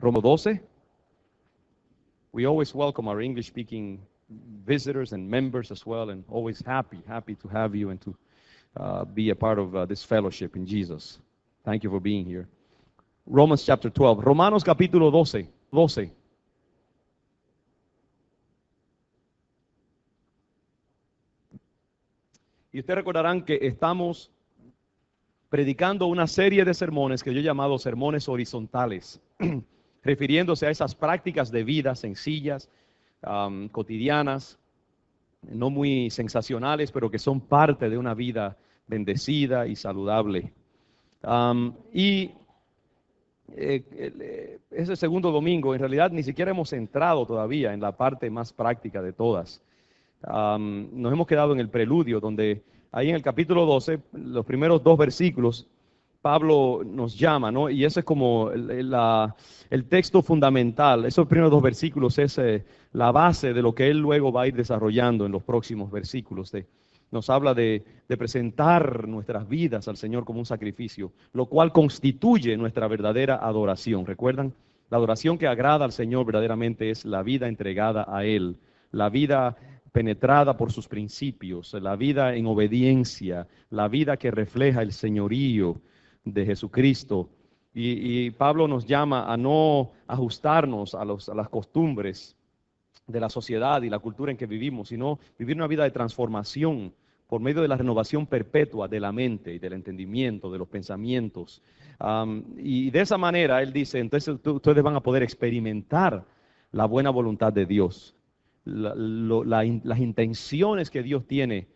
Romanos 12. We always welcome our English-speaking visitors and members as well, and always happy to have you and to be a part of this fellowship in Jesus. Thank you for being here. Romans chapter 12. Romanos capítulo 12. Y ustedes recordarán que estamos predicando una serie de sermones que yo he llamado sermones horizontales, refiriéndose a esas prácticas de vida sencillas, cotidianas, no muy sensacionales, pero que son parte de una vida bendecida y saludable. Ese segundo domingo, en realidad ni siquiera hemos entrado todavía en la parte más práctica de todas. Nos hemos quedado en el preludio, donde ahí en el capítulo 12, los primeros 2 versículos, Pablo nos llama, ¿no? Y ese es como el texto fundamental. Esos primeros 2 versículos es la base de lo que él luego va a ir desarrollando en los próximos versículos. Nos habla de presentar nuestras vidas al Señor como un sacrificio, lo cual constituye nuestra verdadera adoración. ¿Recuerdan? La adoración que agrada al Señor verdaderamente es la vida entregada a Él, la vida penetrada por sus principios, la vida en obediencia, la vida que refleja el señorío de Jesucristo. Y Pablo nos llama a no ajustarnos a las costumbres de la sociedad y la cultura en que vivimos, sino vivir una vida de transformación por medio de la renovación perpetua de la mente y del entendimiento, de los pensamientos. Y de esa manera, él dice, entonces ustedes van a poder experimentar la buena voluntad de Dios, las intenciones que Dios tiene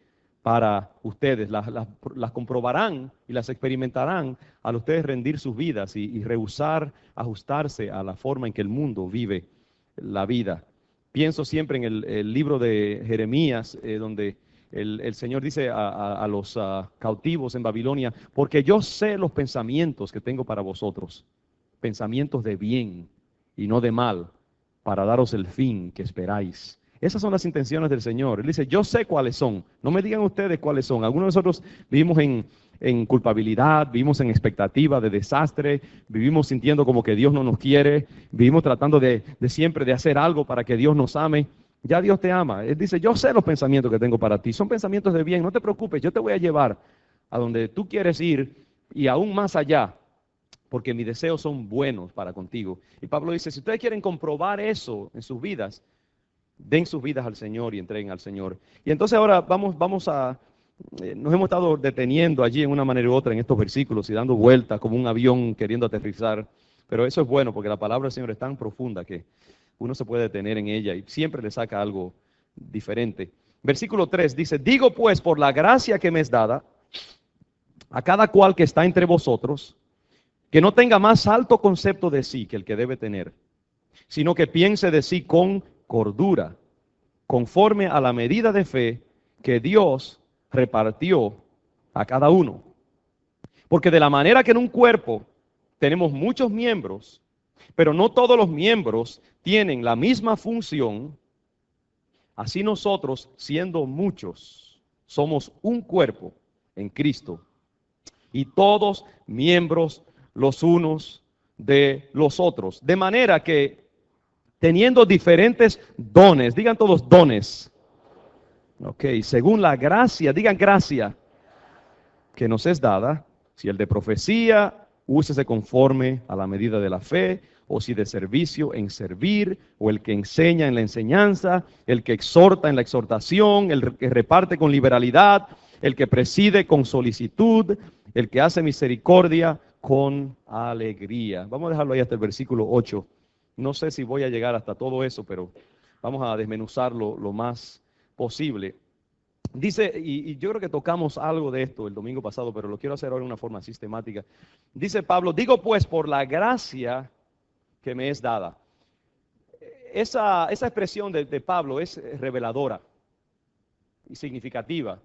para ustedes, las comprobarán y las experimentarán al ustedes rendir sus vidas y rehusar ajustarse a la forma en que el mundo vive la vida. Pienso siempre en el libro de Jeremías, donde el Señor dice a los cautivos en Babilonia, porque yo sé los pensamientos que tengo para vosotros, pensamientos de bien y no de mal, para daros el fin que esperáis. Esas son las intenciones del Señor. Él dice, yo sé cuáles son. No me digan ustedes cuáles son. Algunos de nosotros vivimos en culpabilidad, vivimos en expectativa de desastre, vivimos sintiendo como que Dios no nos quiere, vivimos tratando de siempre de hacer algo para que Dios nos ame. Ya Dios te ama. Él dice, yo sé los pensamientos que tengo para ti. Son pensamientos de bien. No te preocupes, yo te voy a llevar a donde tú quieres ir y aún más allá, porque mis deseos son buenos para contigo. Y Pablo dice, si ustedes quieren comprobar eso en sus vidas, den sus vidas al Señor y entreguen al Señor. Y entonces ahora nos hemos estado deteniendo allí en una manera u otra en estos versículos y dando vueltas como un avión queriendo aterrizar. Pero eso es bueno porque la palabra del Señor es tan profunda que uno se puede detener en ella y siempre le saca algo diferente. Versículo 3 dice, digo pues por la gracia que me es dada a cada cual que está entre vosotros, que no tenga más alto concepto de sí que el que debe tener, sino que piense de sí con cordura, conforme a la medida de fe que Dios repartió a cada uno. Porque de la manera que en un cuerpo tenemos muchos miembros, pero no todos los miembros tienen la misma función, así nosotros, siendo muchos, somos un cuerpo en Cristo, y todos miembros los unos de los otros. De manera que, teniendo diferentes dones, digan todos dones, ok, según la gracia, digan gracia, que nos es dada, si el de profecía, úsese conforme a la medida de la fe, o si de servicio, en servir, o el que enseña en la enseñanza, el que exhorta en la exhortación, el que reparte con liberalidad, el que preside con solicitud, el que hace misericordia con alegría. Vamos a dejarlo ahí hasta el versículo 8. No sé si voy a llegar hasta todo eso, pero vamos a desmenuzarlo lo más posible. Dice, y yo creo que tocamos algo de esto el domingo pasado, pero lo quiero hacer ahora de una forma sistemática. Dice Pablo, digo pues por la gracia que me es dada. Esa expresión de Pablo es reveladora y significativa,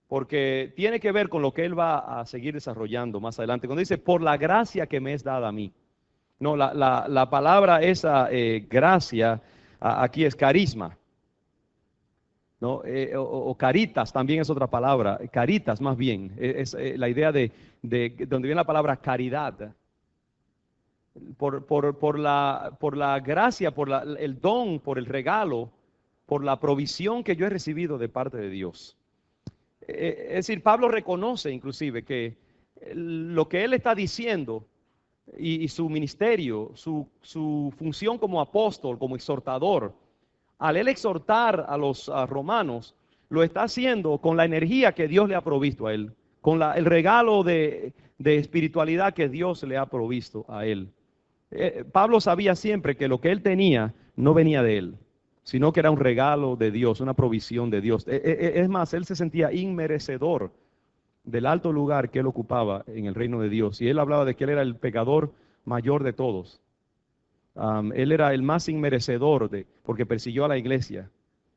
porque tiene que ver con lo que él va a seguir desarrollando más adelante. Cuando dice, por la gracia que me es dada a mí. No, la palabra esa gracia aquí es carisma. ¿No? O caritas también es otra palabra, caritas más bien, es la idea de donde viene la palabra caridad. por la gracia, el don, por el regalo, por la provisión que yo he recibido de parte de Dios. Es decir, Pablo reconoce inclusive que lo que él está diciendo y su ministerio, su función como apóstol, como exhortador, al él exhortar a los romanos, lo está haciendo con la energía que Dios le ha provisto a él, con el regalo de espiritualidad que Dios le ha provisto a él. Pablo sabía siempre que lo que él tenía no venía de él, sino que era un regalo de Dios, una provisión de Dios. Es más, él se sentía inmerecedor del alto lugar que él ocupaba en el reino de Dios. Y él hablaba de que él era el pecador mayor de todos. Él era el más inmerecedor porque persiguió a la iglesia.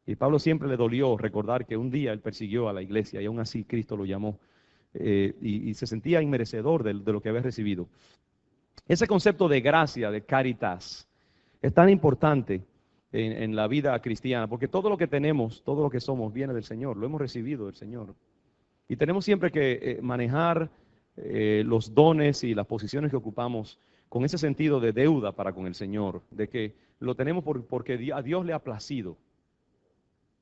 Y Pablo siempre le dolió recordar que un día él persiguió a la iglesia y aún así Cristo lo llamó. Y se sentía inmerecedor de lo que había recibido. Ese concepto de gracia, de caritas, es tan importante en la vida cristiana, porque todo lo que tenemos, todo lo que somos, viene del Señor, lo hemos recibido del Señor. Y tenemos siempre que manejar los dones y las posiciones que ocupamos con ese sentido de deuda para con el Señor, de que lo tenemos porque a Dios le ha placido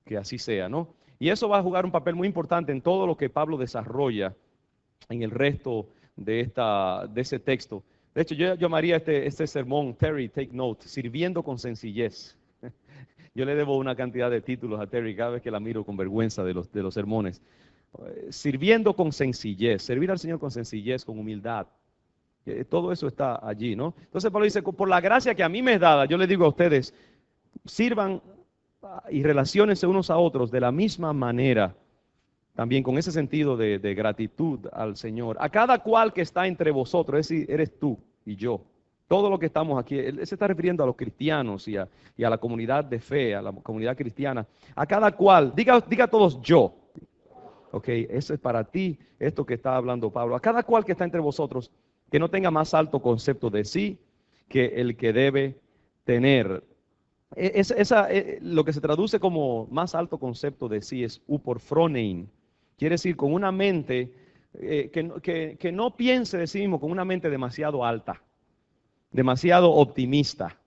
que así sea, ¿no? Y eso va a jugar un papel muy importante en todo lo que Pablo desarrolla en el resto de ese texto. De hecho, yo llamaría este sermón, Terry, take note, sirviendo con sencillez. Yo le debo una cantidad de títulos a Terry cada vez que la miro con vergüenza de los sermones. Sirviendo con sencillez, servir al Señor con sencillez, con humildad. Todo eso está allí, ¿no? Entonces Pablo dice, por la gracia que a mí me es dada, yo le digo a ustedes, sirvan y relaciónense unos a otros de la misma manera, también con ese sentido de gratitud al Señor. A cada cual que está entre vosotros, es decir, eres tú y yo. Todo lo que estamos aquí, él se está refiriendo a los cristianos y a la comunidad de fe, a la comunidad cristiana. A cada cual, diga a todos yo. Ok, eso es para ti, esto que está hablando Pablo. A cada cual que está entre vosotros, que no tenga más alto concepto de sí que el que debe tener. Lo que se traduce como más alto concepto de sí es uporfronein. Quiere decir con una mente que no piense de sí mismo, con una mente demasiado alta, demasiado optimista.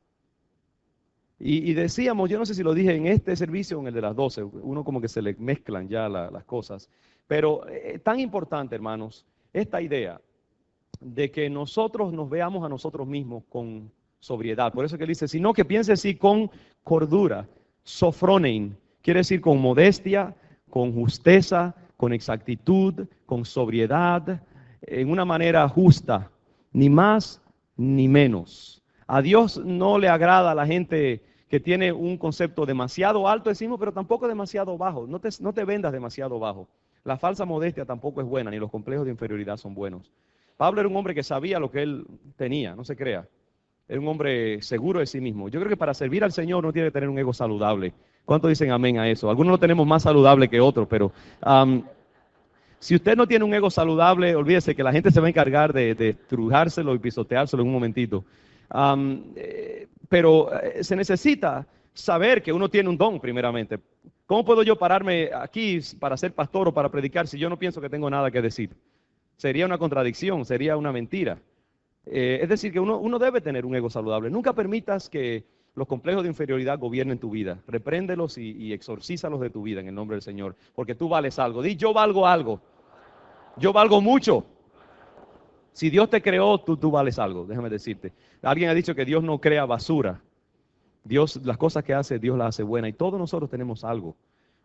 Y decíamos, yo no sé si lo dije en este servicio o en el de las 12, uno como que se le mezclan ya las cosas, pero tan importante, hermanos, esta idea de que nosotros nos veamos a nosotros mismos con sobriedad. Por eso que él dice, sino que piense así con cordura, sofronein, quiere decir con modestia, con justeza, con exactitud, con sobriedad, en una manera justa, ni más ni menos. A Dios no le agrada a la gente que tiene un concepto demasiado alto, decimos, pero tampoco demasiado bajo. No te vendas demasiado bajo. La falsa modestia tampoco es buena, ni los complejos de inferioridad son buenos. Pablo era un hombre que sabía lo que él tenía, no se crea. Era un hombre seguro de sí mismo. Yo creo que para servir al Señor no tiene que tener un ego saludable. ¿Cuántos dicen amén a eso? Algunos lo tenemos más saludable que otros, pero si usted no tiene un ego saludable, olvídese que la gente se va a encargar de estrujárselo y pisoteárselo en un momentito. Pero se necesita saber que uno tiene un don primeramente. ¿Cómo puedo yo pararme aquí para ser pastor o para predicar si yo no pienso que tengo nada que decir? Sería una contradicción, sería una mentira. Es decir, que uno debe tener un ego saludable. Nunca permitas que los complejos de inferioridad gobiernen tu vida. Repréndelos y exorcízalos de tu vida en el nombre del Señor, porque tú vales algo. Di, yo valgo algo. Yo valgo mucho. Si Dios te creó, tú vales algo, déjame decirte. Alguien ha dicho que Dios no crea basura. Dios, las cosas que hace, Dios las hace buenas. Y todos nosotros tenemos algo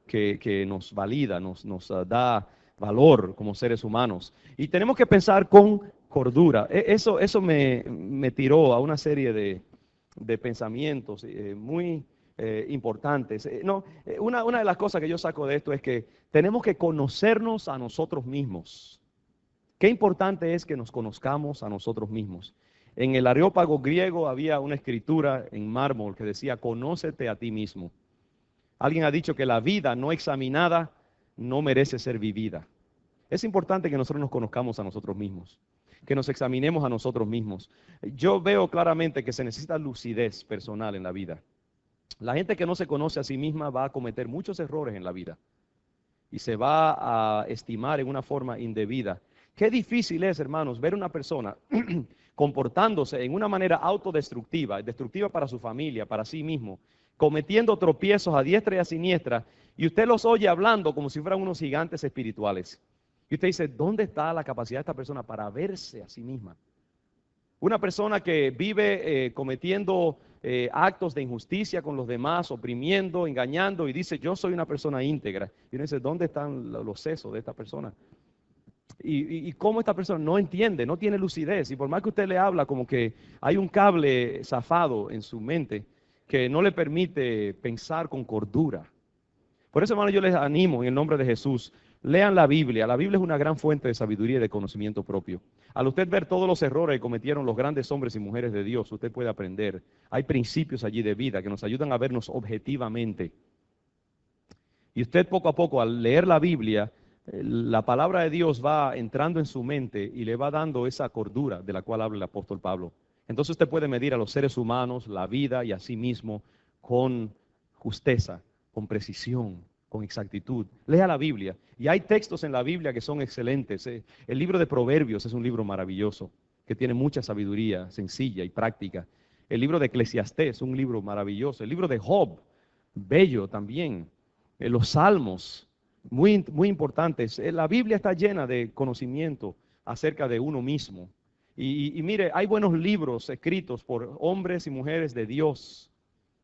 que nos valida, nos da valor como seres humanos. Y tenemos que pensar con cordura. Eso me tiró a una serie de pensamientos muy importantes. Una de las cosas que yo saco de esto es que tenemos que conocernos a nosotros mismos. Qué importante es que nos conozcamos a nosotros mismos. En el Areópago griego había una escritura en mármol que decía, conócete a ti mismo. Alguien ha dicho que la vida no examinada no merece ser vivida. Es importante que nosotros nos conozcamos a nosotros mismos, que nos examinemos a nosotros mismos. Yo veo claramente que se necesita lucidez personal en la vida. La gente que no se conoce a sí misma va a cometer muchos errores en la vida y se va a estimar en una forma indebida. Qué difícil es, hermanos, ver una persona comportándose en una manera autodestructiva, destructiva para su familia, para sí mismo, cometiendo tropiezos a diestra y a siniestra, y usted los oye hablando como si fueran unos gigantes espirituales. Y usted dice, ¿dónde está la capacidad de esta persona para verse a sí misma? Una persona que vive cometiendo actos de injusticia con los demás, oprimiendo, engañando, y dice, yo soy una persona íntegra. Y uno dice, ¿dónde están los sesos de esta persona? Y cómo esta persona no entiende, no tiene lucidez. Y por más que usted le habla, como que hay un cable zafado en su mente que no le permite pensar con cordura. Por eso, hermano, yo les animo en el nombre de Jesús, lean la Biblia. La Biblia es una gran fuente de sabiduría y de conocimiento propio. Al usted ver todos los errores que cometieron los grandes hombres y mujeres de Dios, usted puede aprender. Hay principios allí de vida que nos ayudan a vernos objetivamente. Y usted poco a poco, al leer la Biblia, la palabra de Dios va entrando en su mente y le va dando esa cordura de la cual habla el apóstol Pablo. Entonces usted puede medir a los seres humanos, la vida y a sí mismo con justeza, con precisión, con exactitud. Lea la Biblia. Y hay textos en la Biblia que son excelentes. El libro de Proverbios es un libro maravilloso, que tiene mucha sabiduría, sencilla y práctica. El libro de Eclesiastés es un libro maravilloso. El libro de Job, bello también. Los Salmos, muy importantes. La Biblia está llena de conocimiento acerca de uno mismo. Y mire, hay buenos libros escritos por hombres y mujeres de Dios.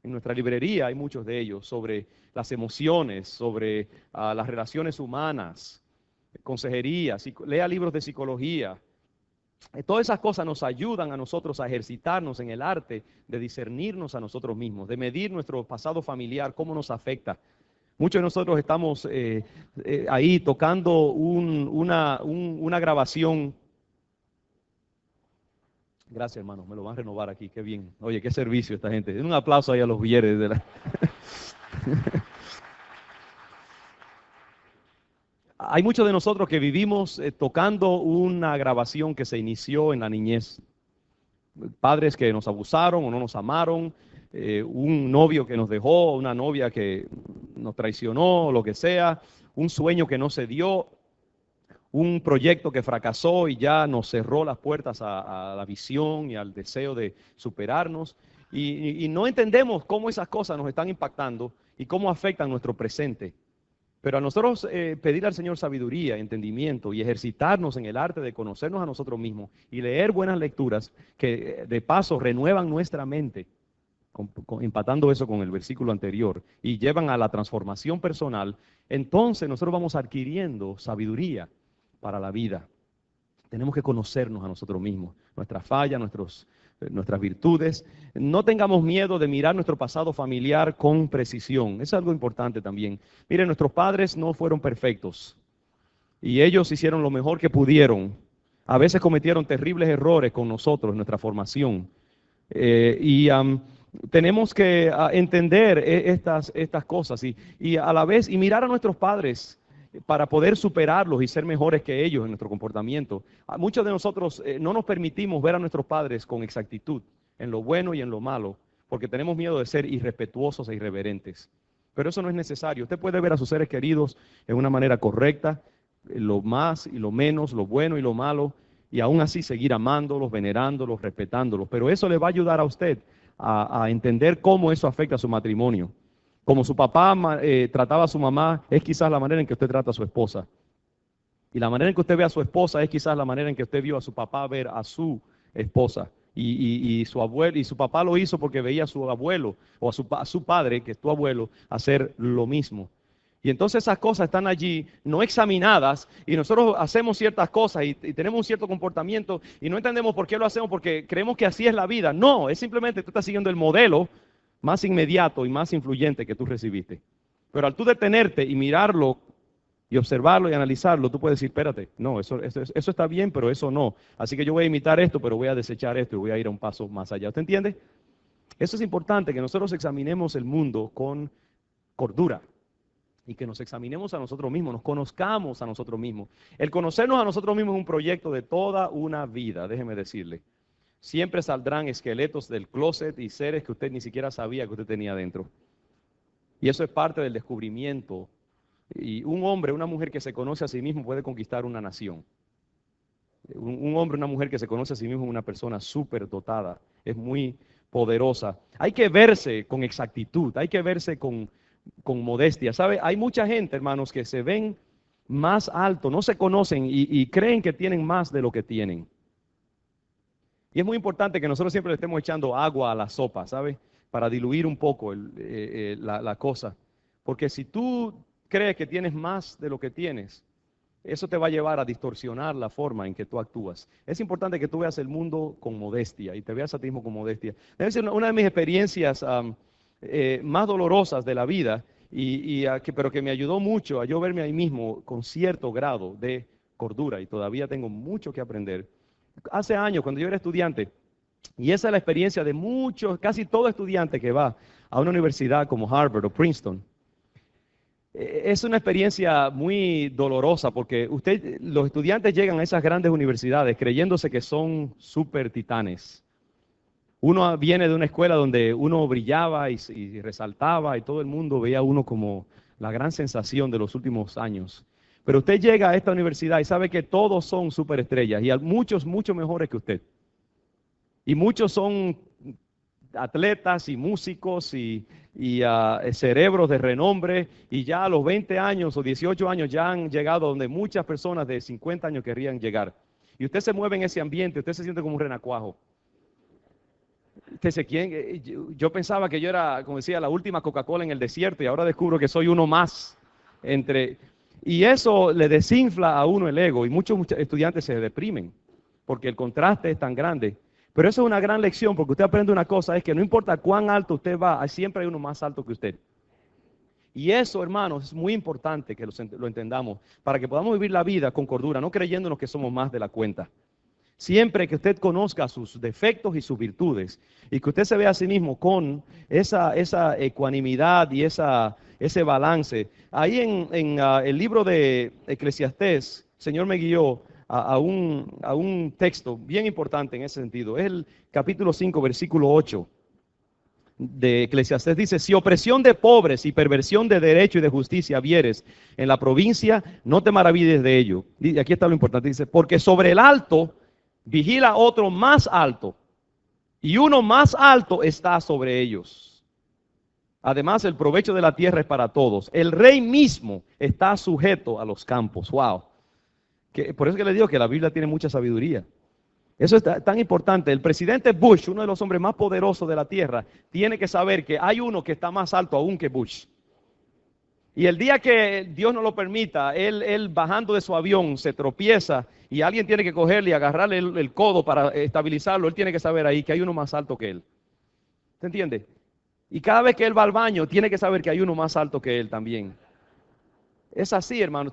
En nuestra librería hay muchos de ellos sobre las emociones, sobre las relaciones humanas, consejería, lea libros de psicología. Todas esas cosas nos ayudan a nosotros a ejercitarnos en el arte de discernirnos a nosotros mismos, de medir nuestro pasado familiar, cómo nos afecta. Muchos de nosotros estamos ahí tocando una grabación. Gracias, hermano, me lo van a renovar aquí, qué bien. Oye, qué servicio esta gente. Den un aplauso ahí a los billetes de la... Hay muchos de nosotros que vivimos tocando una grabación que se inició en la niñez. Padres que nos abusaron o no nos amaron, un novio que nos dejó, una novia que nos traicionó, lo que sea, un sueño que no se dio, un proyecto que fracasó y ya nos cerró las puertas a la visión y al deseo de superarnos. Y no entendemos cómo esas cosas nos están impactando y cómo afectan nuestro presente. Pero a nosotros pedir al Señor sabiduría, entendimiento y ejercitarnos en el arte de conocernos a nosotros mismos y leer buenas lecturas que de paso renuevan nuestra mente, empatando eso con el versículo anterior y llevan a la transformación personal, entonces nosotros vamos adquiriendo sabiduría para la vida. Tenemos que conocernos a nosotros mismos, nuestras fallas, nuestras virtudes. No tengamos miedo de mirar nuestro pasado familiar con precisión. Es algo importante también. Miren, nuestros padres no fueron perfectos y ellos hicieron lo mejor que pudieron. A veces cometieron terribles errores con nosotros en nuestra formación. Tenemos que entender estas cosas y a la vez y mirar a nuestros padres para poder superarlos y ser mejores que ellos en nuestro comportamiento. Muchos de nosotros no nos permitimos ver a nuestros padres con exactitud, en lo bueno y en lo malo, porque tenemos miedo de ser irrespetuosos e irreverentes. Pero eso no es necesario. Usted puede ver a sus seres queridos en una manera correcta, lo más y lo menos, lo bueno y lo malo, y aún así seguir amándolos, venerándolos, respetándolos. Pero eso le va a ayudar a usted a entender cómo eso afecta a su matrimonio. Como su papá trataba a su mamá, es quizás la manera en que usted trata a su esposa. Y la manera en que usted ve a su esposa es quizás la manera en que usted vio a su papá ver a su esposa. Y su abuelo, y su papá lo hizo porque veía a su abuelo o a su padre, que es tu abuelo, hacer lo mismo. Y entonces esas cosas están allí, no examinadas, y nosotros hacemos ciertas cosas y tenemos un cierto comportamiento y no entendemos por qué lo hacemos, porque creemos que así es la vida. No, es simplemente tú estás siguiendo el modelo más inmediato y más influyente que tú recibiste. Pero al tú detenerte y mirarlo y observarlo y analizarlo, tú puedes decir, espérate, no, eso está bien, pero eso no. Así que yo voy a imitar esto, pero voy a desechar esto y voy a ir a un paso más allá. ¿Usted entiende? Eso es importante, que nosotros examinemos el mundo con cordura y que nos examinemos a nosotros mismos, nos conozcamos a nosotros mismos. El conocernos a nosotros mismos es un proyecto de toda una vida, déjeme decirle. Siempre saldrán esqueletos del closet y seres que usted ni siquiera sabía que usted tenía dentro. Y eso es parte del descubrimiento. Y un hombre, una mujer que se conoce a sí mismo puede conquistar una nación. Un hombre, una mujer que se conoce a sí mismo es una persona súper dotada, es muy poderosa. Hay que verse con exactitud, hay que verse con modestia. ¿Sabe? Hay mucha gente, hermanos, que se ven más alto, no se conocen y creen que tienen más de lo que tienen. Y es muy importante que nosotros siempre le estemos echando agua a la sopa, ¿sabe? Para diluir un poco la cosa. Porque si tú crees que tienes más de lo que tienes, eso te va a llevar a distorsionar la forma en que tú actúas. Es importante que tú veas el mundo con modestia y te veas a ti mismo con modestia. Debe ser una de mis experiencias más dolorosas de la vida, pero que me ayudó mucho a yo verme ahí mismo con cierto grado de cordura y todavía tengo mucho que aprender. Hace años, cuando yo era estudiante, y esa es la experiencia de muchos, casi todo estudiante que va a una universidad como Harvard o Princeton, es una experiencia muy dolorosa porque los estudiantes llegan a esas grandes universidades creyéndose que son super titanes. Uno viene de una escuela donde uno brillaba y resaltaba y todo el mundo veía a uno como la gran sensación de los últimos años. Pero usted llega a esta universidad y sabe que todos son superestrellas y muchos, mucho mejores que usted. Y muchos son atletas y músicos y cerebros de renombre, y ya a los 20 años o 18 años ya han llegado donde muchas personas de 50 años querrían llegar. Y usted se mueve en ese ambiente, usted se siente como un renacuajo. Yo pensaba que yo era, como decía, la última Coca-Cola en el desierto y ahora descubro que soy uno más entre... Y eso le desinfla a uno el ego y muchos estudiantes se deprimen porque el contraste es tan grande. Pero eso es una gran lección porque usted aprende una cosa, es que no importa cuán alto usted va, siempre hay uno más alto que usted. Y eso, hermanos, es muy importante que lo entendamos para que podamos vivir la vida con cordura, no creyéndonos que somos más de la cuenta. Siempre que usted conozca sus defectos y sus virtudes y que usted se vea a sí mismo con esa ecuanimidad y ese balance. Ahí en el libro de Eclesiastés, el Señor me guió a un texto bien importante en ese sentido. Es el capítulo 5, versículo 8 de Eclesiastés. Dice, si opresión de pobres y perversión de derecho y de justicia vieres en la provincia, no te maravilles de ello. Y aquí está lo importante, dice, porque sobre el alto vigila otro más alto, y uno más alto está sobre ellos. Además, el provecho de la tierra es para todos. El rey mismo está sujeto a los campos. Wow. Por eso que le digo que la Biblia tiene mucha sabiduría. Eso es tan importante. El presidente Bush, uno de los hombres más poderosos de la tierra, tiene que saber que hay uno que está más alto aún que Bush. Y el día que Dios no lo permita, él bajando de su avión se tropieza y alguien tiene que cogerle y agarrarle el codo para estabilizarlo. Él tiene que saber ahí que hay uno más alto que él. ¿Se entiende? Y cada vez que él va al baño, tiene que saber que hay uno más alto que él también. Es así, hermano.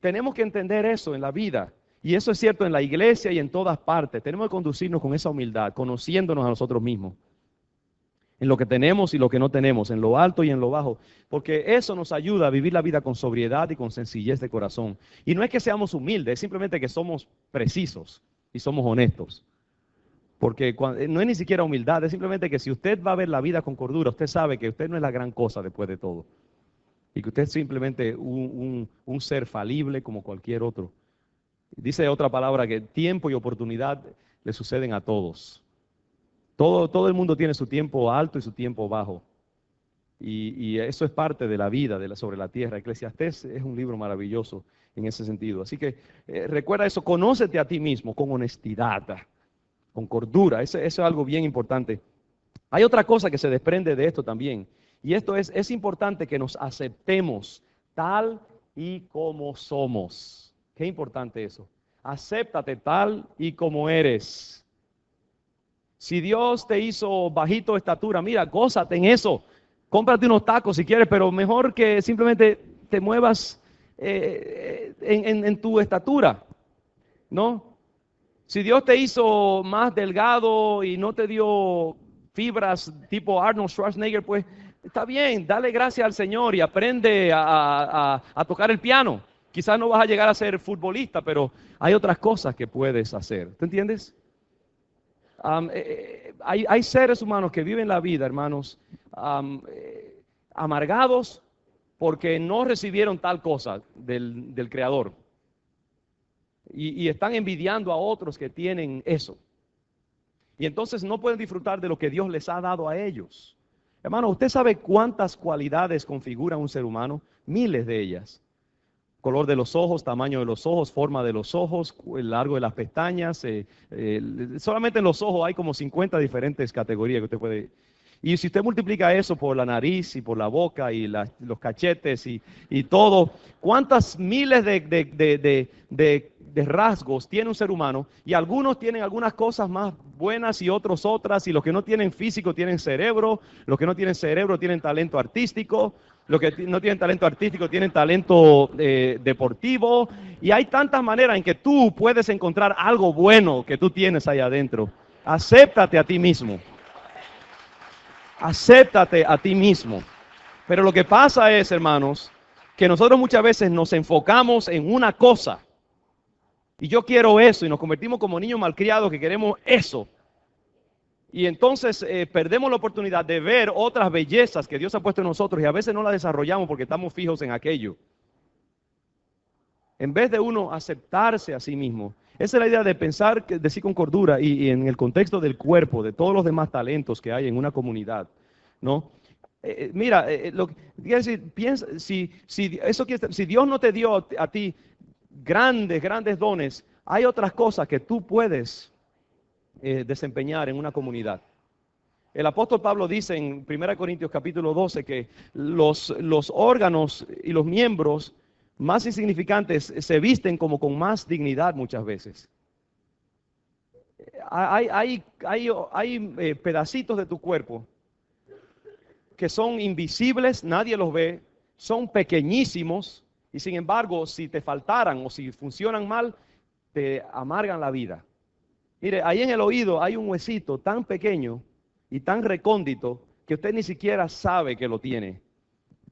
Tenemos que entender eso en la vida. Y eso es cierto en la iglesia y en todas partes. Tenemos que conducirnos con esa humildad, conociéndonos a nosotros mismos. En lo que tenemos y lo que no tenemos, en lo alto y en lo bajo, porque eso nos ayuda a vivir la vida con sobriedad y con sencillez de corazón. Y no es que seamos humildes, es simplemente que somos precisos y somos honestos. Porque no es ni siquiera humildad, es simplemente que si usted va a ver la vida con cordura, usted sabe que usted no es la gran cosa después de todo. Y que usted es simplemente un ser falible como cualquier otro. Dice otra palabra que tiempo y oportunidad le suceden a todos. Todo el mundo tiene su tiempo alto y su tiempo bajo. Y eso es parte de la vida sobre la tierra. Eclesiastés es un libro maravilloso en ese sentido. Así que recuerda eso, conócete a ti mismo con honestidad, con cordura. Eso es algo bien importante. Hay otra cosa que se desprende de esto también. Y esto es importante que nos aceptemos tal y como somos. Qué importante eso. Acéptate tal y como eres. Si Dios te hizo bajito de estatura, mira, gózate en eso. Cómprate unos tacos si quieres, pero mejor que simplemente te muevas en tu estatura, ¿no? Si Dios te hizo más delgado y no te dio fibras tipo Arnold Schwarzenegger, pues está bien, dale gracias al Señor y aprende a tocar el piano. Quizás no vas a llegar a ser futbolista, pero hay otras cosas que puedes hacer. ¿Te entiendes? Hay seres humanos que viven la vida, hermanos, amargados porque no recibieron tal cosa del Creador. y están envidiando a otros que tienen eso. Y entonces no pueden disfrutar de lo que Dios les ha dado a ellos. Hermano, ¿usted sabe cuántas cualidades configura un ser humano? Miles de ellas. Color de los ojos, tamaño de los ojos, forma de los ojos, el largo de las pestañas. Solamente en los ojos hay como 50 diferentes categorías que usted puede. Y si usted multiplica eso por la nariz y por la boca y los cachetes y todo, ¿cuántas miles de rasgos tiene un ser humano? Y algunos tienen algunas cosas más buenas y otros otras, y los que no tienen físico tienen cerebro, los que no tienen cerebro tienen talento artístico, los que no tienen talento artístico tienen talento deportivo, y hay tantas maneras en que tú puedes encontrar algo bueno que tú tienes ahí adentro. Acéptate a ti mismo. Acéptate a ti mismo. Pero lo que pasa es, hermanos, que nosotros muchas veces nos enfocamos en una cosa. Y yo quiero eso, y nos convertimos como niños malcriados que queremos eso. Y entonces perdemos la oportunidad de ver otras bellezas que Dios ha puesto en nosotros y a veces no las desarrollamos porque estamos fijos en aquello. En vez de uno aceptarse a sí mismo. Esa es la idea de pensar, decir con cordura y en el contexto del cuerpo, de todos los demás talentos que hay en una comunidad, ¿no? Mira, lo que quiere decir, piensa, si Dios no te dio a ti grandes dones, hay otras cosas que tú puedes desempeñar en una comunidad. El apóstol Pablo dice en 1 Corintios capítulo 12 que los órganos y los miembros más insignificantes se visten como con más dignidad muchas veces. Hay pedacitos de tu cuerpo que son invisibles, nadie los ve, son pequeñísimos y sin embargo si te faltaran o si funcionan mal, te amargan la vida. Mire, ahí en el oído hay un huesito tan pequeño y tan recóndito que usted ni siquiera sabe que lo tiene.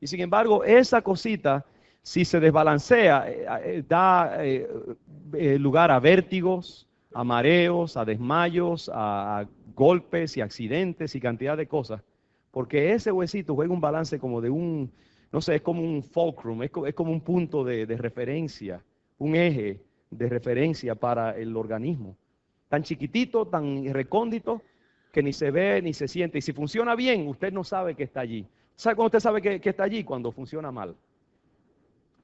Y sin embargo, esa cosita, si se desbalancea, da lugar a vértigos, a mareos, a desmayos, a golpes y accidentes y cantidad de cosas. Porque ese huesito juega un balance como de un, no sé, es como un fulcrum, es como un punto de referencia, un eje de referencia para el organismo. Tan chiquitito, tan recóndito, que ni se ve ni se siente. Y si funciona bien, usted no sabe que está allí. ¿Sabe cuándo usted sabe que está allí? Cuando funciona mal.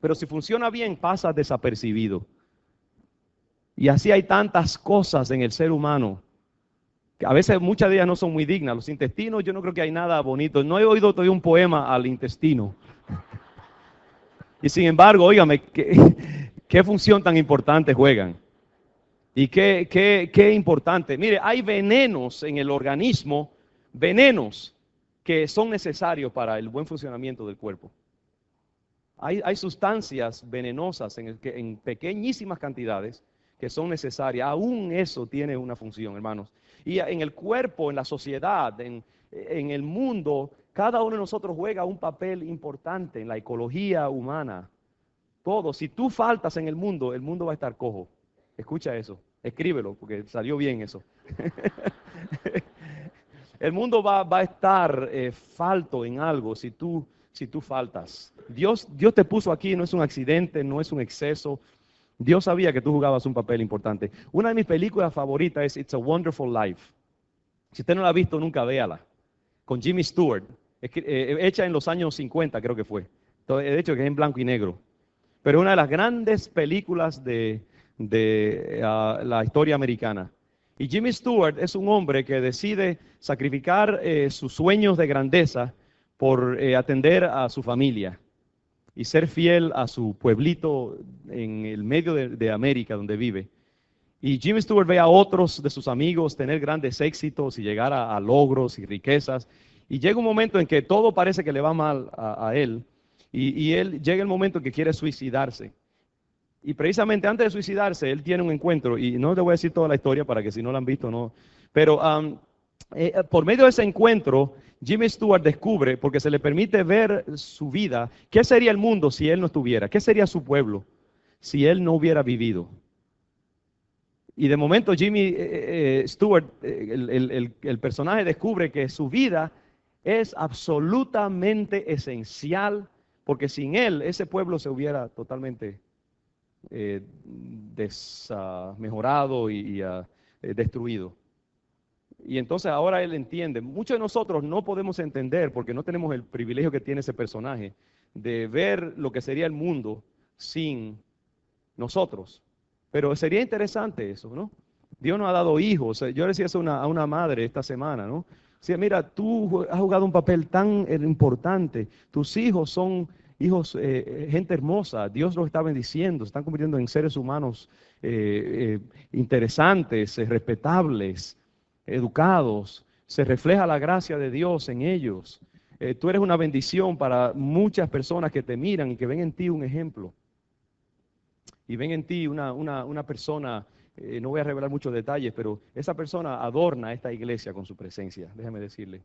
Pero si funciona bien, pasa desapercibido. Y así hay tantas cosas en el ser humano, que a veces muchas de ellas no son muy dignas. Los intestinos, yo no creo que hay nada bonito. No he oído todavía un poema al intestino. Y sin embargo, óigame, ¿qué función tan importante juegan? Y qué importante. Mire, hay venenos en el organismo, venenos que son necesarios para el buen funcionamiento del cuerpo. Hay sustancias venenosas en pequeñísimas cantidades que son necesarias. Aún eso tiene una función, hermanos. Y en el cuerpo, en la sociedad, en el mundo, cada uno de nosotros juega un papel importante en la ecología humana. Todo. Si tú faltas en el mundo va a estar cojo. Escucha eso, escríbelo, porque salió bien eso. El mundo va a estar falto en algo si tú faltas. Dios te puso aquí, no es un accidente, no es un exceso. Dios sabía que tú jugabas un papel importante. Una de mis películas favoritas es It's a Wonderful Life. Si usted no la ha visto, nunca véala. Con Jimmy Stewart, hecha en los años 50 creo que fue. De hecho, que es en blanco y negro. Pero una de las grandes películas de la historia americana. Y Jimmy Stewart es un hombre que decide sacrificar sus sueños de grandeza por atender a su familia y ser fiel a su pueblito en el medio de América donde vive. Y Jimmy Stewart ve a otros de sus amigos tener grandes éxitos y llegar a logros y riquezas. Y llega un momento en que todo parece que le va mal a él. Y él llega el momento en que quiere suicidarse. Y precisamente antes de suicidarse, él tiene un encuentro, y no te voy a decir toda la historia para que si no la han visto, no. Pero por medio de ese encuentro, Jimmy Stewart descubre, porque se le permite ver su vida, qué sería el mundo si él no estuviera, qué sería su pueblo si él no hubiera vivido. Y de momento Jimmy Stewart, el personaje, descubre que su vida es absolutamente esencial, porque sin él ese pueblo se hubiera totalmente desmejorado y destruido. Y entonces ahora él entiende. Muchos de nosotros no podemos entender, porque no tenemos el privilegio que tiene ese personaje, de ver lo que sería el mundo sin nosotros. Pero sería interesante eso, ¿no? Dios nos ha dado hijos. Yo le decía eso a una madre esta semana, ¿no? Decía, mira, tú has jugado un papel tan importante. Tus hijos son hijos, gente hermosa. Dios los está bendiciendo. Se están convirtiendo en seres humanos interesantes, respetables, educados. Se refleja la gracia de Dios en ellos. Tú eres una bendición para muchas personas que te miran y que ven en ti un ejemplo. Y ven en ti una persona, no voy a revelar muchos detalles, pero esa persona adorna esta iglesia con su presencia, déjame decirle,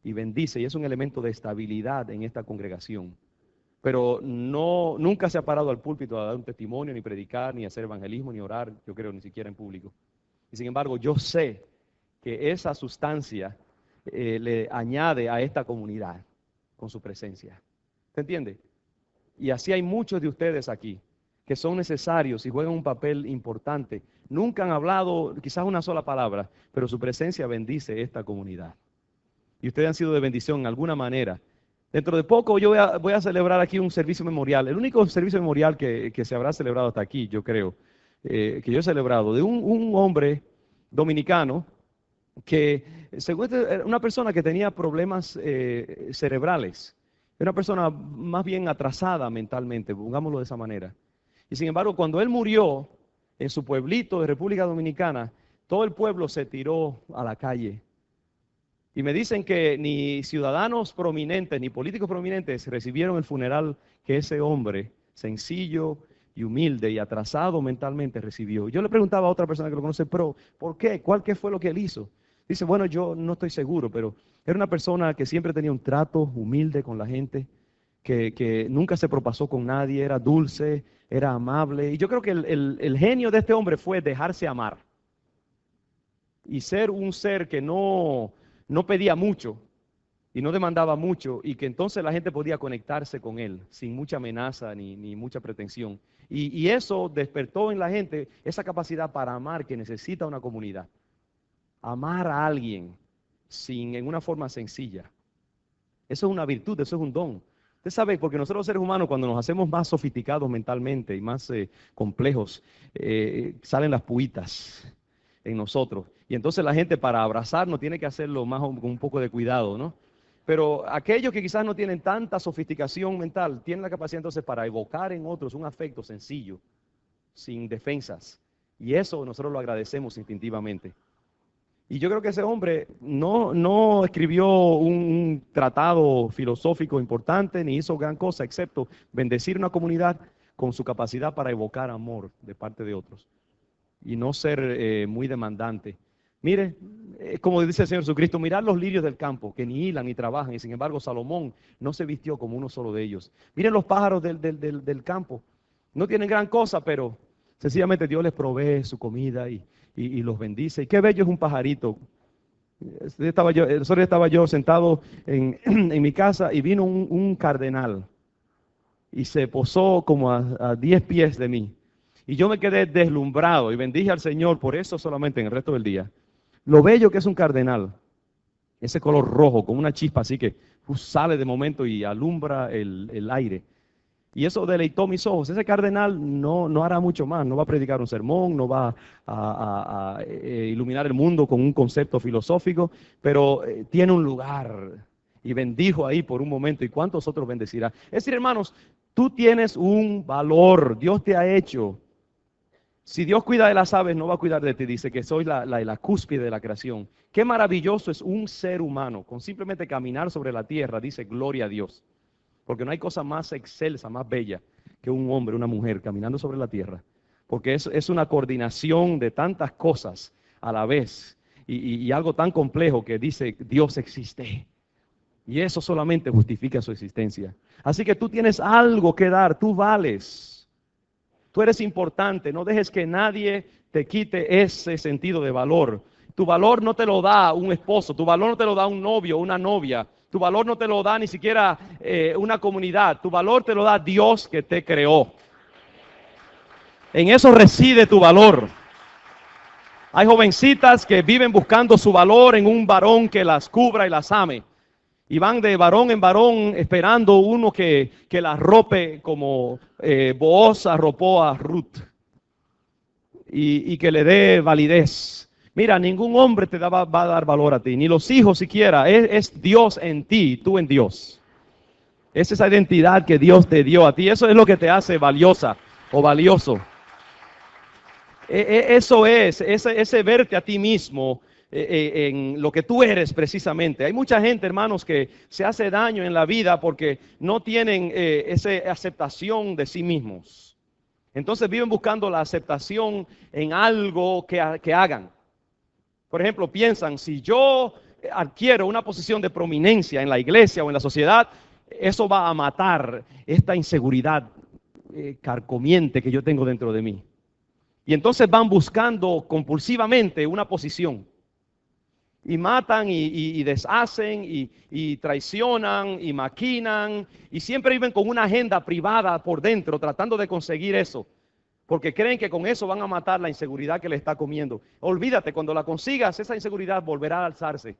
y bendice, y es un elemento de estabilidad en esta congregación. Pero nunca se ha parado al púlpito a dar un testimonio, ni predicar, ni hacer evangelismo, ni orar, yo creo, ni siquiera en público. Y sin embargo, yo sé que esa sustancia le añade a esta comunidad con su presencia. ¿Se entiende? Y así hay muchos de ustedes aquí que son necesarios y juegan un papel importante. Nunca han hablado quizás una sola palabra, pero su presencia bendice esta comunidad. Y ustedes han sido de bendición en alguna manera. Dentro de poco yo voy a celebrar aquí un servicio memorial, el único servicio memorial que se habrá celebrado hasta aquí, yo creo, que yo he celebrado, de un hombre dominicano que, según era una persona que tenía problemas cerebrales, era una persona más bien atrasada mentalmente, pongámoslo de esa manera. Y sin embargo, cuando él murió en su pueblito de República Dominicana, todo el pueblo se tiró a la calle. Y me dicen que ni ciudadanos prominentes, ni políticos prominentes recibieron el funeral que ese hombre, sencillo y humilde y atrasado mentalmente, recibió. Yo le preguntaba a otra persona que lo conoce, pero ¿por qué? ¿Qué fue lo que él hizo? Dice, bueno, yo no estoy seguro, pero era una persona que siempre tenía un trato humilde con la gente, que nunca se propasó con nadie, era dulce, era amable. Y yo creo que el genio de este hombre fue dejarse amar y ser un ser que no pedía mucho y no demandaba mucho, y que entonces la gente podía conectarse con él sin mucha amenaza ni mucha pretensión. Y eso despertó en la gente esa capacidad para amar que necesita una comunidad. Amar a alguien en una forma sencilla. Eso es una virtud, eso es un don. Usted sabe, porque nosotros los seres humanos, cuando nos hacemos más sofisticados mentalmente y más complejos, salen las puitas en nosotros. Y entonces la gente, para abrazarnos, tiene que hacerlo más con un poco de cuidado, ¿no? Pero aquellos que quizás no tienen tanta sofisticación mental, tienen la capacidad entonces para evocar en otros un afecto sencillo, sin defensas. Y eso nosotros lo agradecemos instintivamente. Y yo creo que ese hombre no escribió un tratado filosófico importante, ni hizo gran cosa, excepto bendecir una comunidad con su capacidad para evocar amor de parte de otros. Y no ser muy demandante. Mire, como dice el Señor Jesucristo, mirad los lirios del campo, que ni hilan ni trabajan, y sin embargo Salomón no se vistió como uno solo de ellos. Miren los pájaros del campo, no tienen gran cosa, pero sencillamente Dios les provee su comida y los bendice. Y qué bello es un pajarito. El otro día estaba yo sentado en mi casa y vino un cardenal y se posó como a 10 pies de mí. Y yo me quedé deslumbrado y bendije al Señor por eso solamente en el resto del día. Lo bello que es un cardenal, ese color rojo con una chispa así que sale de momento y alumbra el aire. Y eso deleitó mis ojos. Ese cardenal no hará mucho más, no va a predicar un sermón, no va a iluminar el mundo con un concepto filosófico, pero tiene un lugar y bendijo ahí por un momento. ¿Y cuántos otros bendecirá? Es decir, hermanos, tú tienes un valor, Dios te ha hecho. Si Dios cuida de las aves, no va a cuidar de ti. Dice que soy la cúspide de la creación. Qué maravilloso es un ser humano con simplemente caminar sobre la tierra. Dice, gloria a Dios. Porque no hay cosa más excelsa, más bella que un hombre, una mujer caminando sobre la tierra. Porque es una coordinación de tantas cosas a la vez. Y algo tan complejo que dice, Dios existe. Y eso solamente justifica su existencia. Así que tú tienes algo que dar, tú vales. Tú eres importante, no dejes que nadie te quite ese sentido de valor. Tu valor no te lo da un esposo, tu valor no te lo da un novio, una novia. Tu valor no te lo da ni siquiera una comunidad. Tu valor te lo da Dios que te creó. En eso reside tu valor. Hay jovencitas que viven buscando su valor en un varón que las cubra y las ame. Y van de varón en varón esperando uno que las arrope como Booz arropó a Ruth. Y que le dé validez. Mira, ningún hombre te va a dar valor a ti, ni los hijos siquiera. Es Dios en ti, tú en Dios. Es esa identidad que Dios te dio a ti. Eso es lo que te hace valiosa o valioso. Eso es, ese verte a ti mismo en lo que tú eres precisamente. Hay mucha gente, hermanos, que se hace daño en la vida porque no tienen esa aceptación de sí mismos. Entonces viven buscando la aceptación en algo que hagan. Por ejemplo, piensan, si yo adquiero una posición de prominencia en la iglesia o en la sociedad, eso va a matar esta inseguridad carcomiente que yo tengo dentro de mí. Y entonces van buscando compulsivamente una posición. Y matan y deshacen y traicionan y maquinan. Y siempre viven con una agenda privada por dentro tratando de conseguir eso. Porque creen que con eso van a matar la inseguridad que le está comiendo. Olvídate, cuando la consigas, esa inseguridad volverá a alzarse.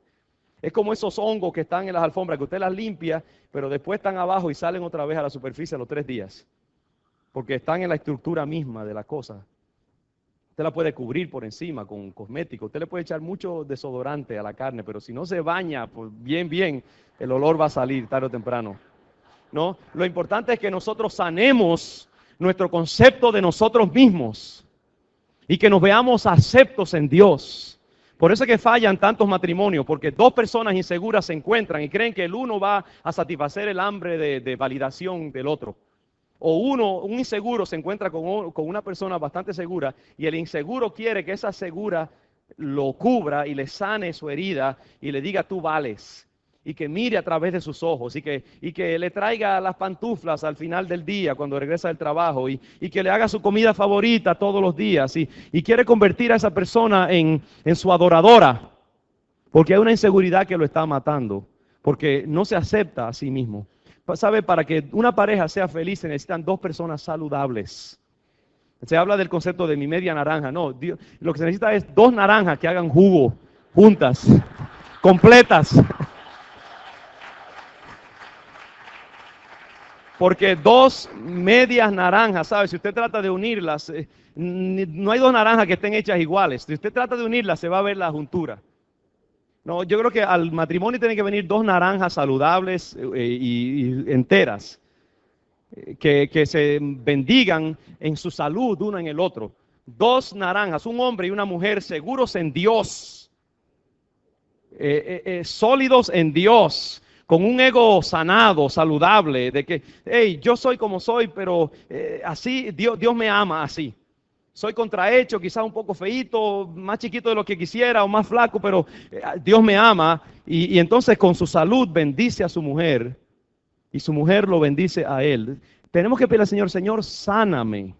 Es como esos hongos que están en las alfombras, que usted las limpia, pero después están abajo y salen otra vez a la superficie a los 3 días. Porque están en la estructura misma de la cosa. Usted la puede cubrir por encima con cosméticos. Usted le puede echar mucho desodorante a la carne, pero si no se baña pues bien, el olor va a salir tarde o temprano. ¿No? Lo importante es que nosotros sanemos nuestro concepto de nosotros mismos y que nos veamos aceptos en Dios. Por eso es que fallan tantos matrimonios, porque 2 personas inseguras se encuentran y creen que el uno va a satisfacer el hambre de validación del otro. O un inseguro se encuentra con una persona bastante segura y el inseguro quiere que esa segura lo cubra y le sane su herida y le diga tú vales. Y que mire a través de sus ojos y que le traiga las pantuflas al final del día cuando regresa del trabajo y que le haga su comida favorita todos los días y quiere convertir a esa persona en su adoradora porque hay una inseguridad que lo está matando, porque no se acepta a sí mismo. ¿Sabe? Para que una pareja sea feliz se necesitan 2 personas saludables. Se habla del concepto de mi media naranja. No, Dios, lo que se necesita es 2 naranjas que hagan jugo juntas, completas. Porque 2 medias naranjas, ¿sabe? Si usted trata de unirlas, no hay 2 naranjas que estén hechas iguales. Si usted trata de unirlas, se va a ver la juntura. No, yo creo que al matrimonio tienen que venir 2 naranjas saludables y enteras, que se bendigan en su salud uno en el otro. 2 naranjas, un hombre y una mujer seguros en Dios, sólidos en Dios, con un ego sanado, saludable, de que, hey, yo soy como soy, pero así Dios me ama así. Soy contrahecho, quizás un poco feíto, más chiquito de lo que quisiera o más flaco, pero Dios me ama y entonces con su salud bendice a su mujer y su mujer lo bendice a él. Tenemos que pedirle al Señor, Señor, sáname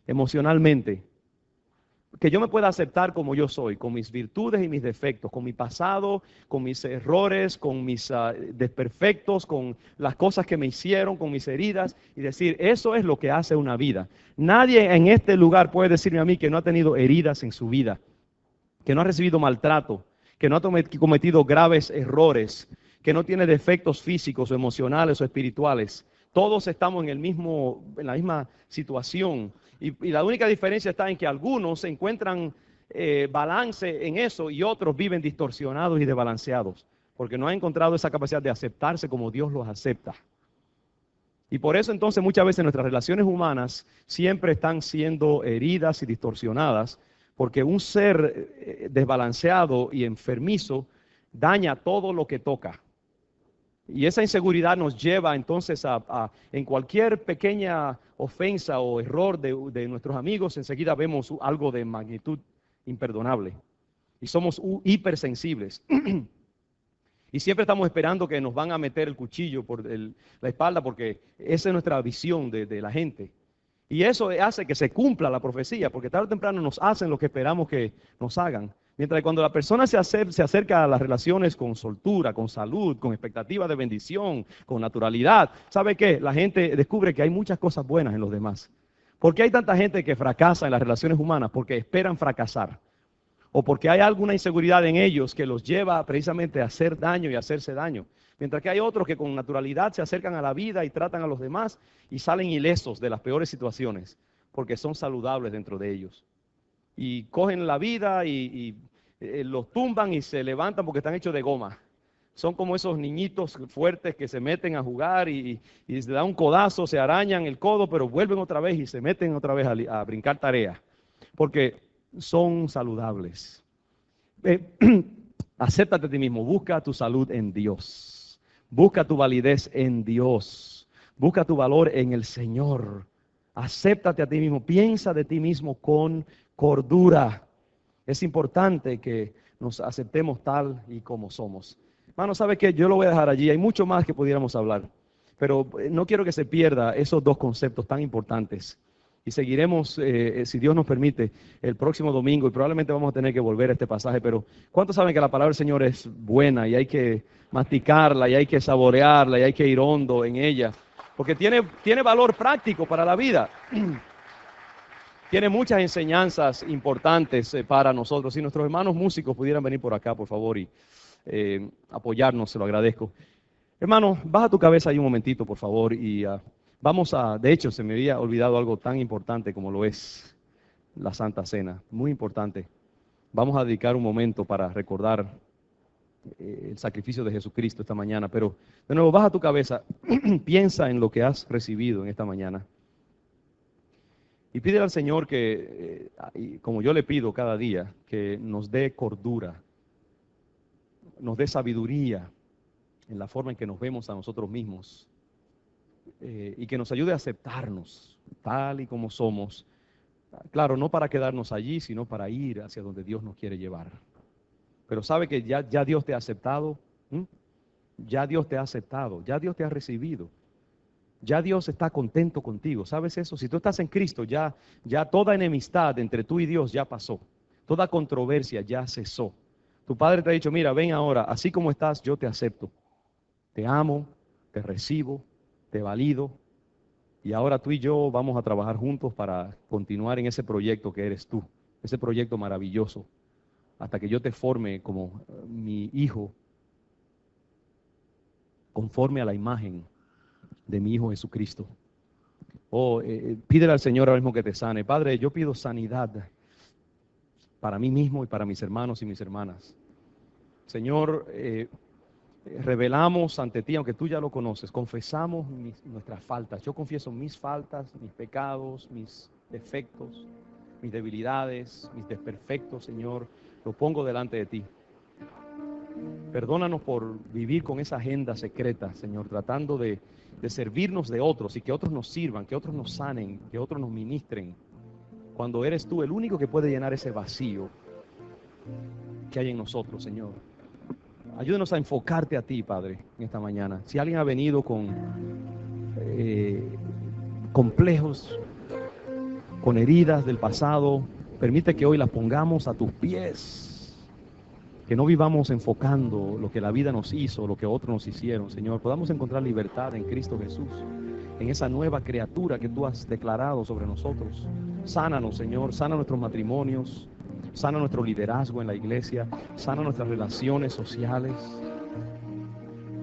emocionalmente, que yo me pueda aceptar como yo soy, con mis virtudes y mis defectos, con mi pasado, con mis errores, con mis desperfectos, con las cosas que me hicieron, con mis heridas, y decir, eso es lo que hace una vida. Nadie en este lugar puede decirme a mí que no ha tenido heridas en su vida, que no ha recibido maltrato, que no ha cometido graves errores, que no tiene defectos físicos o emocionales o espirituales. Todos estamos en la misma situación. Y la única diferencia está en que algunos encuentran balance en eso y otros viven distorsionados y desbalanceados, porque no han encontrado esa capacidad de aceptarse como Dios los acepta. Y por eso entonces muchas veces nuestras relaciones humanas siempre están siendo heridas y distorsionadas, porque un ser desbalanceado y enfermizo daña todo lo que toca. Y esa inseguridad nos lleva entonces en cualquier pequeña ofensa o error de nuestros amigos, enseguida vemos algo de magnitud imperdonable. Y somos hipersensibles. Y siempre estamos esperando que nos van a meter el cuchillo por la espalda porque esa es nuestra visión de la gente. Y eso hace que se cumpla la profecía, porque tarde o temprano nos hacen lo que esperamos que nos hagan. Mientras que cuando la persona se acerca a las relaciones con soltura, con salud, con expectativa de bendición, con naturalidad, ¿sabe qué? La gente descubre que hay muchas cosas buenas en los demás. ¿Por qué hay tanta gente que fracasa en las relaciones humanas? Porque esperan fracasar. O porque hay alguna inseguridad en ellos que los lleva precisamente a hacer daño y a hacerse daño. Mientras que hay otros que con naturalidad se acercan a la vida y tratan a los demás y salen ilesos de las peores situaciones, porque son saludables dentro de ellos. Y cogen la vida y los tumban y se levantan porque están hechos de goma. Son como esos niñitos fuertes que se meten a jugar y se dan un codazo, se arañan el codo, pero vuelven otra vez y se meten otra vez a brincar tarea. Porque son saludables. Acéptate a ti mismo, busca tu salud en Dios, busca tu validez en Dios, busca tu valor en el Señor. Acéptate a ti mismo, piensa de ti mismo con cordura. Es importante que nos aceptemos tal y como somos. Hermano, ¿sabe qué? Yo lo voy a dejar allí, hay mucho más que pudiéramos hablar, pero no quiero que se pierda esos dos conceptos tan importantes. Y seguiremos, si Dios nos permite, el próximo domingo, y probablemente vamos a tener que volver a este pasaje, pero ¿cuántos saben que la palabra del Señor es buena y hay que masticarla y hay que saborearla y hay que ir hondo en ella? Porque tiene valor práctico para la vida. Tiene muchas enseñanzas importantes para nosotros. Si nuestros hermanos músicos pudieran venir por acá, por favor, y apoyarnos, se lo agradezco. Hermano, baja tu cabeza ahí un momentito, por favor, y de hecho, se me había olvidado algo tan importante como lo es la Santa Cena, muy importante. Vamos a dedicar un momento para recordar el sacrificio de Jesucristo esta mañana, pero de nuevo, baja tu cabeza, piensa en lo que has recibido en esta mañana. Y pídele al Señor que, como yo le pido cada día, que nos dé cordura, nos dé sabiduría en la forma en que nos vemos a nosotros mismos. Y que nos ayude a aceptarnos tal y como somos. Claro, no para quedarnos allí, sino para ir hacia donde Dios nos quiere llevar. Pero sabe que ya Dios te ha aceptado, ya Dios te ha aceptado, ya Dios te ha recibido, ya Dios está contento contigo. ¿Sabes eso? Si tú estás en Cristo, ya toda enemistad entre tú y Dios ya pasó, toda controversia ya cesó. Tu Padre te ha dicho, mira, ven ahora, así como estás, yo te acepto, te amo, te recibo, te valido, y ahora tú y yo vamos a trabajar juntos para continuar en ese proyecto que eres tú, ese proyecto maravilloso, hasta que yo te forme como mi hijo, conforme a la imagen de mi Hijo Jesucristo. Pídele al Señor ahora mismo que te sane. Padre, yo pido sanidad para mí mismo y para mis hermanos y mis hermanas. Señor, revelamos ante ti, aunque tú ya lo conoces, confesamos nuestras faltas. Yo confieso mis faltas, mis pecados, mis defectos, mis debilidades, mis desperfectos, Señor, lo pongo delante de ti. Perdónanos por vivir con esa agenda secreta, Señor, tratando de servirnos de otros y que otros nos sirvan, que otros nos sanen, que otros nos ministren, cuando eres tú el único que puede llenar ese vacío que hay en nosotros, Señor. Ayúdenos a enfocarte a ti, Padre, en esta mañana. Si alguien ha venido con complejos, con heridas del pasado, permite que hoy las pongamos a tus pies. Que no vivamos enfocando lo que la vida nos hizo, lo que otros nos hicieron, Señor. Podamos encontrar libertad en Cristo Jesús, en esa nueva criatura que tú has declarado sobre nosotros. Sánanos, Señor, sana nuestros matrimonios, sana nuestro liderazgo en la iglesia, sana nuestras relaciones sociales.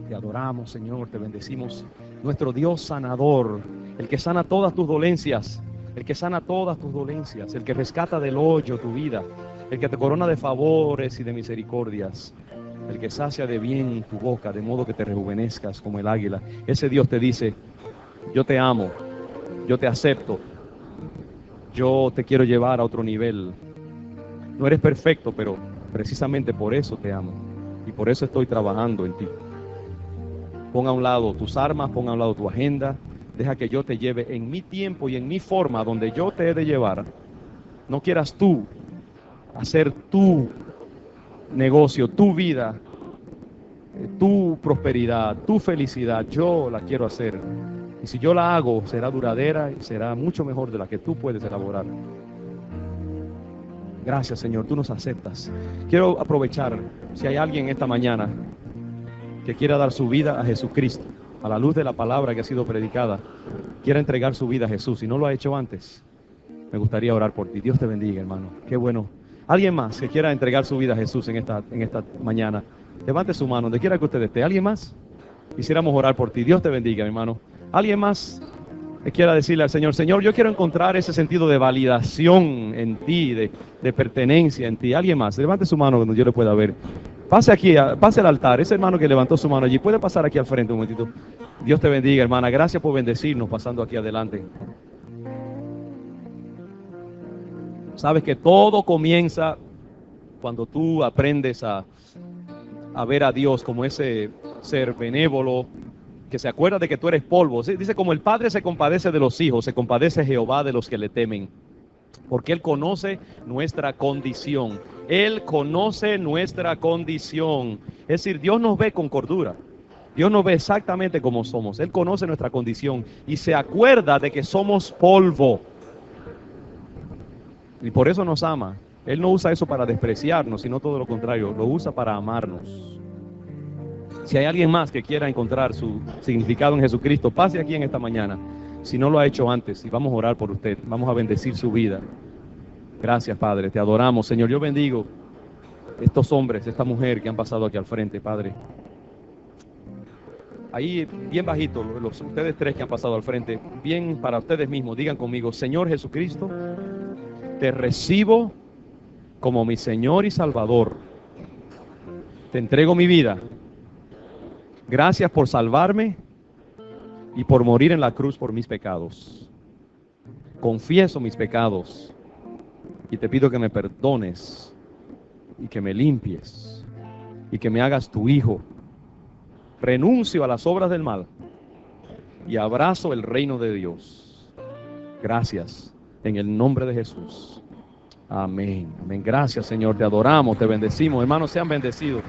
Te adoramos, Señor, te bendecimos. Nuestro Dios sanador, el que sana todas tus dolencias, el que sana todas tus dolencias, el que rescata del hoyo tu vida, el que te corona de favores y de misericordias, el que sacia de bien tu boca, de modo que te rejuvenezcas como el águila. Ese Dios te dice, yo te amo, yo te acepto, yo te quiero llevar a otro nivel. No eres perfecto, pero precisamente por eso te amo y por eso estoy trabajando en ti. Pon a un lado tus armas, pon a un lado tu agenda, deja que yo te lleve en mi tiempo y en mi forma donde yo te he de llevar. No quieras tú hacer tu negocio, tu vida, tu prosperidad, tu felicidad. Yo la quiero hacer. Y si yo la hago, será duradera y será mucho mejor de la que tú puedes elaborar. Gracias, Señor, tú nos aceptas. Quiero aprovechar, si hay alguien esta mañana que quiera dar su vida a Jesucristo, a la luz de la palabra que ha sido predicada, quiera entregar su vida a Jesús y no lo ha hecho antes, me gustaría orar por ti. Dios te bendiga, hermano. Qué bueno. ¿Alguien más que quiera entregar su vida a Jesús en esta mañana? Levante su mano, donde quiera que usted esté. ¿Alguien más? Quisiéramos orar por ti. Dios te bendiga, mi hermano. ¿Alguien más que quiera decirle al Señor, Señor, yo quiero encontrar ese sentido de validación en ti, de pertenencia en ti? ¿Alguien más? Levante su mano donde yo le pueda ver. Pase aquí, pase al altar. Ese hermano que levantó su mano allí, puede pasar aquí al frente un momentito. Dios te bendiga, hermana. Gracias por bendecirnos pasando aquí adelante. Sabes que todo comienza cuando tú aprendes a ver a Dios como ese ser benévolo, que se acuerda de que tú eres polvo. Dice, como el Padre se compadece de los hijos, se compadece Jehová de los que le temen. Porque Él conoce nuestra condición. Él conoce nuestra condición. Es decir, Dios nos ve con cordura. Dios nos ve exactamente como somos. Él conoce nuestra condición y se acuerda de que somos polvo. Y por eso nos ama. Él no usa eso para despreciarnos, sino todo lo contrario, lo usa para amarnos. Si hay alguien más que quiera encontrar su significado en Jesucristo, pase aquí en esta mañana. Si no lo ha hecho antes, y vamos a orar por usted, vamos a bendecir su vida. Gracias, Padre, te adoramos, Señor. Yo bendigo estos hombres, esta mujer que han pasado aquí al frente, Padre. Ahí, bien bajito, ustedes tres que han pasado al frente, bien para ustedes mismos, digan conmigo, Señor Jesucristo, te recibo como mi Señor y Salvador. Te entrego mi vida. Gracias por salvarme y por morir en la cruz por mis pecados. Confieso mis pecados y te pido que me perdones y que me limpies y que me hagas tu hijo. Renuncio a las obras del mal y abrazo el reino de Dios. Gracias en el nombre de Jesús. Amén. Amén. Gracias, Señor. Te adoramos, te bendecimos. Hermanos, sean bendecidos.